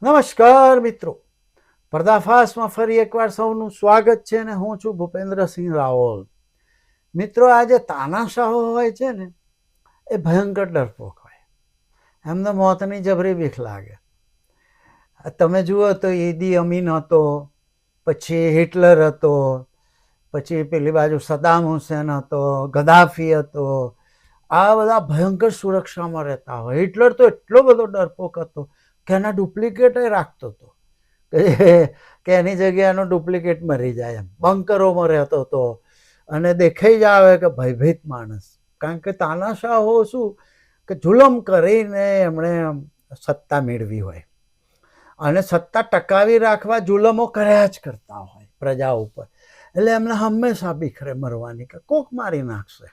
નમસ્કાર મિત્રો, પર્દાફાશમાં ફરી એકવાર સૌનું સ્વાગત છે અને હું છું ભૂપેન્દ્રસિંહ રાવલ. મિત્રો, આ જે તાનાશાહો હોય છે ને એ ભયંકર ડરપોક હોય. એમને મોતની જબરી બીક લાગે. તમે જુઓ તો ઈદી અમીન હતો, પછી હિટલર હતો, પછી પેલી બાજુ સદામ હુસેન હતો, ગદ્દાફી હતો. આ બધા ભયંકર સુરક્ષામાં રહેતા હોય. હિટલર તો એટલો બધો ડરપોક હતો કે એના ડુપ્લિકેટ રાખતો હતો કે એની જગ્યાએ એનો ડુપ્લિકેટ મરી જાય. એમ બંકરોમાં રહેતો હતો અને દેખાઈ જ આવે કે ભયભીત માણસ. કારણ કે તાનાશાહો શું કે જુલમ કરીને એમણે સત્તા મેળવી હોય અને સત્તા ટકાવી રાખવા જુલમો કર્યા જ કરતા હોય પ્રજા ઉપર. એટલે એમને હંમેશા બીખરે મરવાની કે કોક મારી નાખશે.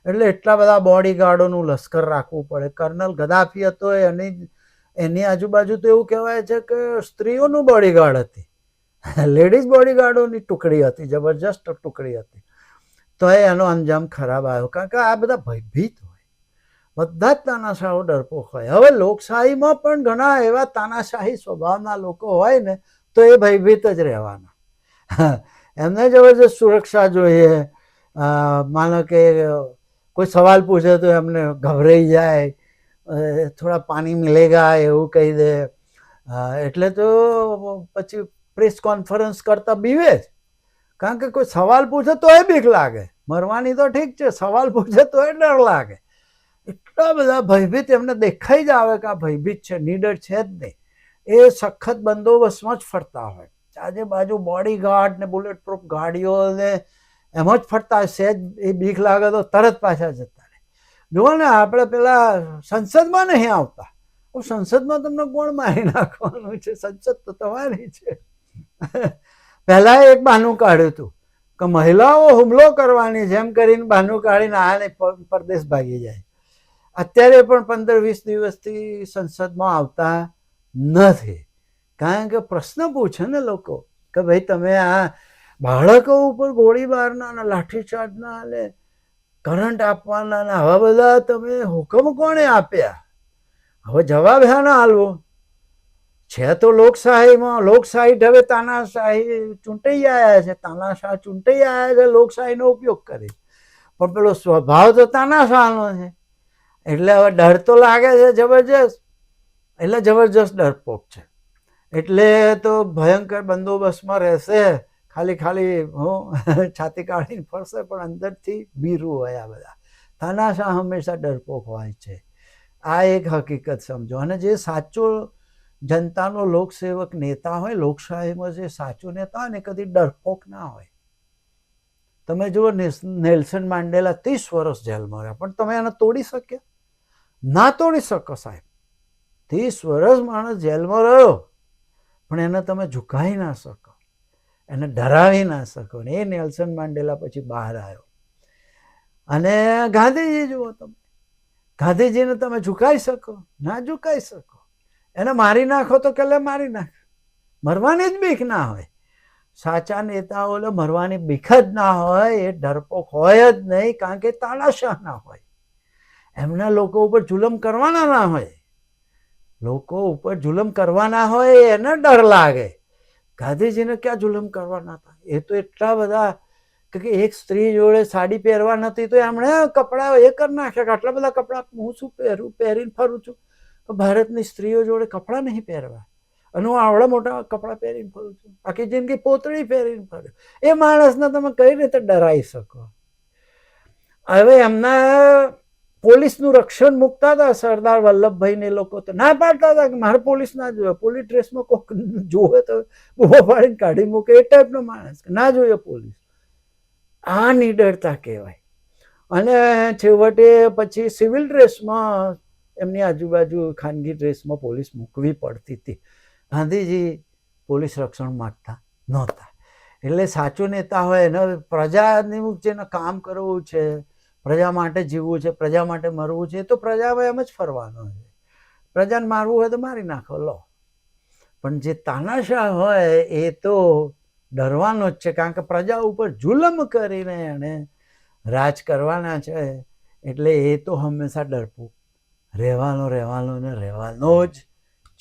એટલે એટલા બધા બોડીગાર્ડોનું લશ્કર રાખવું પડે. કર્નલ ગદ્દાફી હતો એની આજુબાજુ તો એવું કહેવાય છે કે સ્ત્રીઓનું બોડીગાર્ડ હતી, લેડીઝ બોડીગાર્ડોની ટુકડી હતી, જબરજસ્ત ટુકડી હતી. તો એનો અંજામ ખરાબ આવ્યો. કારણ કે આ બધા ભયભીત હોય, બધા જ તાનાશાહો ડરપોક હોય. હવે લોકશાહીમાં પણ ઘણા એવા તાનાશાહી સ્વભાવના લોકો હોય ને તો એ ભયભીત જ રહેવાના. એમને જબરજસ્ત સુરક્ષા જોઈએ. માનો કે કોઈ સવાલ પૂછે તો એમને ગભરાઈ જાય, થોડા પાણી મિલેગા એવું કહી દે. એટલે તો પછી પ્રેસ કોન્ફરન્સ કરતા બીવે જ. કારણ કે કોઈ સવાલ પૂછે તો એ બીક લાગે. મરવાની તો ઠીક છે, સવાલ પૂછે તો એ ડર લાગે. એટલા બધા ભયભીત એમને દેખાઈ જ આવે કે આ ભયભીત છે, નીડર છે જ નહીં. એ સખત બંદોબસ્તમાં જ ફરતા હોય. આજે બાજુ બોડીગાર્ડ ને બુલેટ પ્રૂફ ગાડીઓ ને એમ જ ફરતા. સહેજ એ બીક લાગે તો તરત પાછા જતા રહે. જુઓ ને, આપણે પેલા સંસદમાં નહીં આવતા. સંસદમાં તમને કોણ મારી નાખવાનું છે? સંસદ તો તમારી છે. પહેલા એક બહાનું કાઢ્યું હતું કે મહિલાઓ હુમલો કરવાની, જેમ કરીને બહાનું કાઢીને આને પરદેશ ભાગી જાય. અત્યારે પણ 15-20 દિવસથી સંસદમાં આવતા નથી. કારણ કે પ્રશ્ન પૂછે ને લોકો કે ભાઈ તમે આ બાળકો ઉપર ગોળીબારના અને લાઠીચાર્જના અને કરંટ આપવાના ને આવા બધા તમે હુકમ કોણે આપ્યા? હવે જવાબ હે ના હાલવો છે તો લોકશાહીમાં. લોકશાહી હવે તાનાશાહી ચૂંટાઈ આવ્યા છે, તાનાશાહ ચૂંટાઈ આવ્યા છે લોકશાહીનો ઉપયોગ કરી. પણ પેલો સ્વભાવ તો તાનાશાહનો છે. એટલે હવે ડર તો લાગે છે જબરજસ્ત. એટલે જબરજસ્ત ડરપોક છે. એટલે તો ભયંકર બંદોબસ્તમાં રહેશે. ખાલી છાતી કાઢીને ફરશે પણ અંદરથી બીરું હોય. આ બધા તાનાશાહ હંમેશા ડરપોક હોય છે. આ એક હકીકત સમજો. અને જે સાચો જનતાનો લોકસેવક નેતા હોય, લોકશાહીમાં જે સાચો નેતા હોય ને કદી ડરપોક ના હોય. તમે જુઓ, નેલ્સન માંડેલા 30 વર્ષ જેલમાં રહ્યા, પણ તમે એને તોડી શક્યા? ના તોડી શકો સાહેબ. 30 વર્ષ માણસ જેલમાં રહ્યો પણ એને તમે ઝુકાવી ના શકો, એને ડરાવી ના શકો. ને એ નેલ્સન માંડેલા પછી બહાર આવ્યો. અને ગાંધીજી જુઓ તમે, ગાંધીજીને તમે ઝુકાવી શકો? ના ઝુકાવી શકો. એને મારી નાખો તો કે મારી નાખ. મરવાની જ બીક ના હોય. સાચા નેતાઓ મરવાની બીક જ ના હોય. એ ડરપોક હોય જ નહીં. કારણ કે તાનાશાહ ના હોય. એમના લોકો ઉપર જુલમ કરવાના ના હોય. લોકો ઉપર જુલમ કરવાના હોય એને ડર લાગે. ગાંધીજીને ક્યાં જુલમ કરવાના હતા? એ તો એટલા બધા કે એક સ્ત્રી જોડે સાડી પહેરવા નથી તો એમણે કપડા એ કરી નાખ્યા કે આટલા બધા કપડા હું શું પહેરીને ફરું છું? ભારતની સ્ત્રીઓ જોડે કપડા નહીં પહેરવા અને હું આવડા મોટા કપડા પહેરીને ફરું છું. આખી જિંદગી પોતળી પહેરીને ફર્યો. એ માણસને તમે કઈ રીતે ડરાવી શકો? હવે એમના પોલીસનું રક્ષણ મૂકતા હતા સરદાર વલ્લભભાઈ ને લોકો તો ના પાડતા હતા કે મારે પોલીસ ના જોઈએ. પોલીસ ડ્રેસમાં કોઈક જોવે તો બૂમો પાડીને કાઢી મૂકે. એ ટાઈપનો માણસ, ના જોઈએ પોલીસ. આ નિડરતા કહેવાય. અને છેવટે પછી સિવિલ ડ્રેસમાં એમની આજુબાજુ ખાનગી ડ્રેસમાં પોલીસ મૂકવી પડતી હતી. ગાંધીજી પોલીસ રક્ષણ માંગતા નહોતા. એટલે સાચો નેતા હોય એને પ્રજાનું જેને કામ કરવું છે, પ્રજા માટે જીવવું છે, પ્રજા માટે મરવું છે, તો પ્રજામાં એમ જ ફરવાનો છે. પ્રજાને મારવું હોય તો મારી નાખો, લો. પણ જે તાનાશાહ હોય એ તો ડરવાનો જ છે. કારણ કે પ્રજા ઉપર જુલમ કરીને એને રાજ કરવાના છે. એટલે એ તો હંમેશા ડરપોક રહેવાનો જ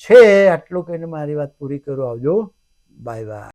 છે. આટલું કહીને મારી વાત પૂરી કરું. આવજો. Bye bye.